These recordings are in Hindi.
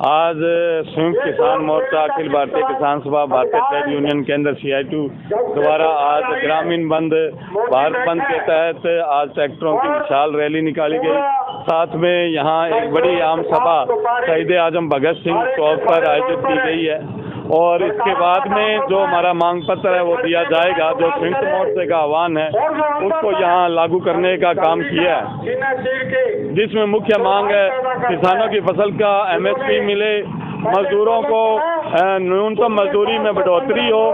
आज संयुक्त किसान मोर्चा, अखिल भारतीय किसान सभा, भारतीय ट्रेड यूनियन केंद्र CITU द्वारा आज ग्रामीण बंद, भारत बंद के तहत आज ट्रैक्टरों की विशाल रैली निकाली गई। साथ में यहाँ एक बड़ी आम सभा शहीद आजम भगत सिंह चौक पर आयोजित की गई है और इसके बाद में जो हमारा मांग पत्र है वो दिया जाएगा। जो संयुक्त मोर्चे का आह्वान है उसको यहाँ लागू करने का काम किया है, जिसमें मुख्य मांग है किसानों की फसल का MSP मिले, मजदूरों को न्यूनतम मजदूरी में बढ़ोतरी हो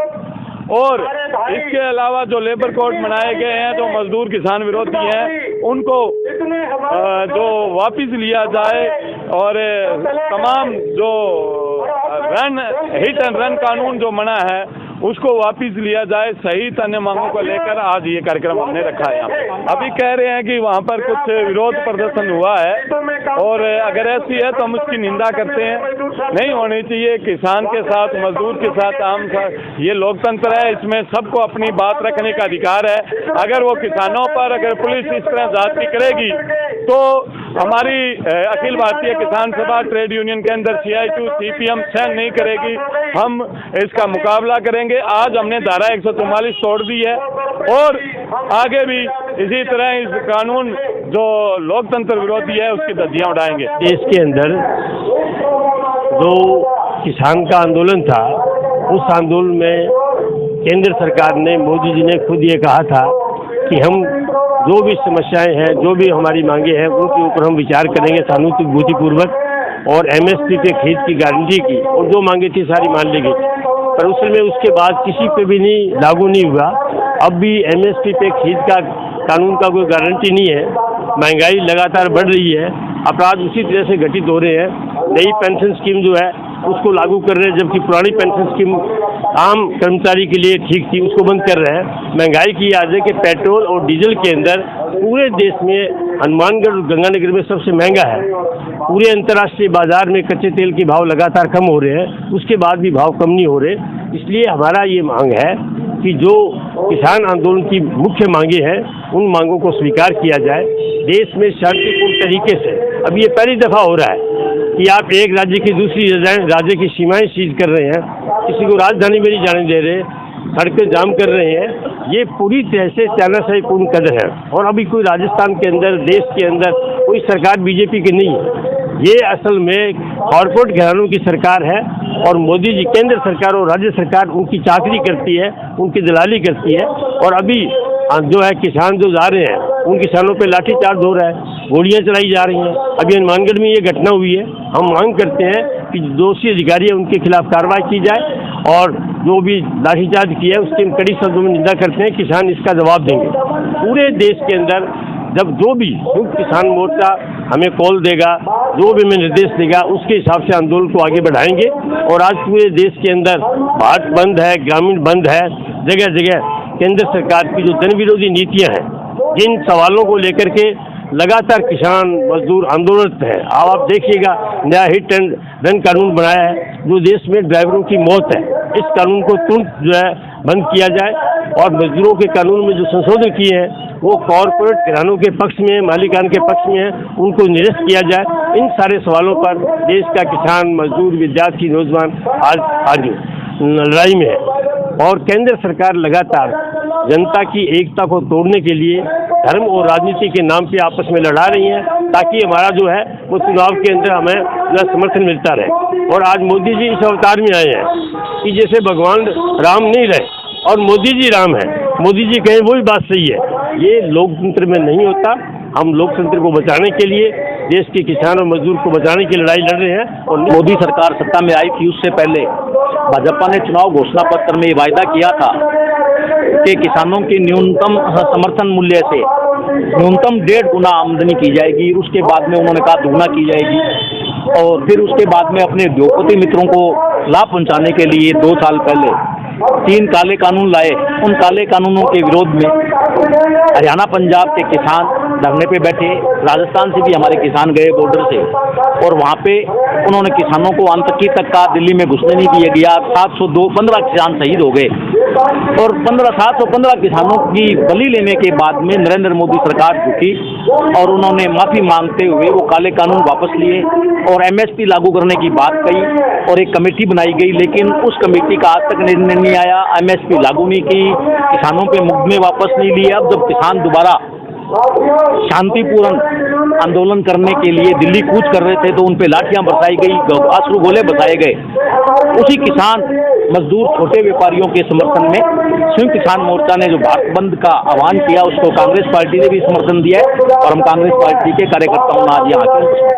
और इसके अलावा जो लेबर कोड बनाए गए हैं जो मजदूर किसान विरोधी हैं उनको जो वापस लिया जाए और तमाम जो हिट एंड रन कानून जो बना है उसको वापस लिया जाए सहित अन्य मांगों को लेकर आज ये कार्यक्रम हमने रखा है। यहाँ पे अभी कह रहे हैं कि वहाँ पर कुछ विरोध प्रदर्शन हुआ है और अगर ऐसी है तो हम उसकी निंदा करते हैं। नहीं होनी चाहिए। किसान के साथ, मजदूर के साथ आम ये लोकतंत्र है, इसमें सबको अपनी बात रखने का अधिकार है। अगर वो किसानों पर अगर पुलिस इस तरह जाति करेगी तो हमारी अखिल भारतीय किसान सभा, ट्रेड यूनियन के अंदर CITU, CPM सहन नहीं करेगी। हम इसका मुकाबला करेंगे। आज हमने धारा 144 तोड़ दी है और आगे भी इसी तरह इस कानून जो लोकतंत्र विरोधी है उसकी धज्जियां उड़ाएंगे। देश के अंदर जो किसान का आंदोलन था उस आंदोलन में केंद्र सरकार ने, मोदी जी ने खुद ये कहा था कि हम जो भी समस्याएं हैं, जो भी हमारी मांगे हैं उनके ऊपर हम विचार करेंगे सहानुभूतिपूर्वक और MSP पे खरीद की गारंटी की और जो मांगे थी सारी मान ली गई। पर उस समय उसके बाद किसी पे भी नहीं लागू नहीं हुआ। अब भी MSP पे खरीद का कानून का कोई गारंटी नहीं है। महंगाई लगातार बढ़ रही है, अपराध उसी तरह से घटित हो रहे हैं। नई पेंशन स्कीम जो है उसको लागू कर रहे हैं, जबकि पुरानी पेंशन स्कीम आम कर्मचारी के लिए ठीक थी, उसको बंद कर रहे हैं। महंगाई की याद है कि पेट्रोल और डीजल के अंदर पूरे देश में हनुमानगढ़ और गंगानगर में सबसे महंगा है। पूरे अंतर्राष्ट्रीय बाजार में कच्चे तेल के भाव लगातार कम हो रहे हैं, उसके बाद भी भाव कम नहीं हो रहे। इसलिए हमारा ये मांग है कि जो किसान आंदोलन की मुख्य मांगे हैं उन मांगों को स्वीकार किया जाए। देश में शांतिपूर्ण तरीके से, अब ये पहली दफ़ा हो रहा है कि आप एक राज्य की दूसरी राज्य की सीमाएं सीज कर रहे हैं, किसी को राजधानी में नहीं जाने दे रहे, सड़कें जाम कर रहे हैं। ये पूरी तरह से तानाशाहीपूर्ण कदर है और अभी कोई राजस्थान के अंदर, देश के अंदर कोई सरकार BJP की नहीं है। ये असल में कॉर्पोरेट घरानों की सरकार है और मोदी जी, केंद्र सरकार और राज्य सरकार उनकी चाकरी करती है, उनकी दलाली करती है। और अभी जो है किसान जो जा रहे हैं उन किसानों पे लाठीचार्ज हो रहा है, गोलियां चलाई जा रही हैं। अभी हनुमानगढ़ में ये घटना हुई है। हम मांग करते हैं कि दोषी अधिकारी है उनके खिलाफ कार्रवाई की जाए और जो भी लाठीचार्ज किया है उसकी हम कड़ी शब्दों में निंदा करते हैं। किसान इसका जवाब देंगे। पूरे देश के अंदर जब जो भी संयुक्त किसान मोर्चा हमें कॉल देगा, जो भी हमें निर्देश देगा, उसके हिसाब से आंदोलन को आगे बढ़ाएंगे। और आज पूरे देश के अंदर भारत बंद है, ग्रामीण बंद है, जगह जगह केंद्र सरकार की जो जन विरोधी नीतियां हैं, जिन सवालों को लेकर के लगातार किसान मजदूर आंदोलन है। अब आप देखिएगा नया हिट एंड रन कानून बनाया है जो देश में ड्राइवरों की मौत है। इस कानून को तुरंत जो है बंद किया जाए और मजदूरों के कानून में जो संशोधन किए हैं वो कॉर्पोरेट घरानों के पक्ष में, मालिकान के पक्ष में है, उनको निरस्त किया जाए। इन सारे सवालों पर देश का किसान, मजदूर, विद्यार्थी, नौजवान आज लड़ाई में है और केंद्र सरकार लगातार जनता की एकता को तोड़ने के लिए धर्म और राजनीति के नाम पे आपस में लड़ा रही हैं ताकि हमारा जो है वो चुनाव के अंदर हमें जो समर्थन मिलता रहे। और आज मोदी जी इस अवतार में आए हैं कि जैसे भगवान राम नहीं रहे और मोदी जी राम है, मोदी जी कहें वही बात सही है। ये लोकतंत्र में नहीं होता। हम लोकतंत्र को बचाने के लिए, देश के किसान और मजदूर को बचाने की लड़ाई लड़ रहे हैं। और मोदी सरकार सत्ता में आई थी उससे पहले भाजपा ने चुनाव घोषणा पत्र में वायदा किया था कि किसानों की न्यूनतम समर्थन मूल्य से न्यूनतम 1.5 गुना आमदनी की जाएगी। उसके बाद में उन्होंने कहा दुगना की जाएगी और फिर उसके बाद में अपने उद्योगपति मित्रों को लाभ पहुंचाने के लिए 2 साल पहले 3 काले कानून लाए। उन काले कानूनों के विरोध में हरियाणा, पंजाब के किसान धरने पे बैठे। राजस्थान से भी हमारे किसान गए बॉर्डर से और वहाँ पे उन्होंने किसानों को आतंकी तक का दिल्ली में घुसने नहीं दिया गया। 715 किसान शहीद हो गए। और 715 किसानों की बलि लेने के बाद में नरेंद्र मोदी सरकार झुकी और उन्होंने माफ़ी मांगते हुए वो काले कानून वापस लिए और एमएसपी लागू करने की बात कही और एक कमेटी बनाई गई, लेकिन उस कमेटी का आज तक निर्णय नहीं आया। एमएसपी लागू नहीं की, किसानों पे मुकदमे वापस नहीं लिए। अब जब किसान दोबारा शांतिपूर्ण आंदोलन करने के लिए दिल्ली कूच कर रहे थे तो उन पे लाठियां बरसाई गई, अश्रु गोले बरसाए गए। उसी किसान मजदूर छोटे व्यापारियों के समर्थन में संयुक्त किसान मोर्चा ने जो भारत बंद का आह्वान किया उसको कांग्रेस पार्टी ने भी समर्थन दिया है और हम कांग्रेस पार्टी के कार्यकर्ताओं ने आज यहाँ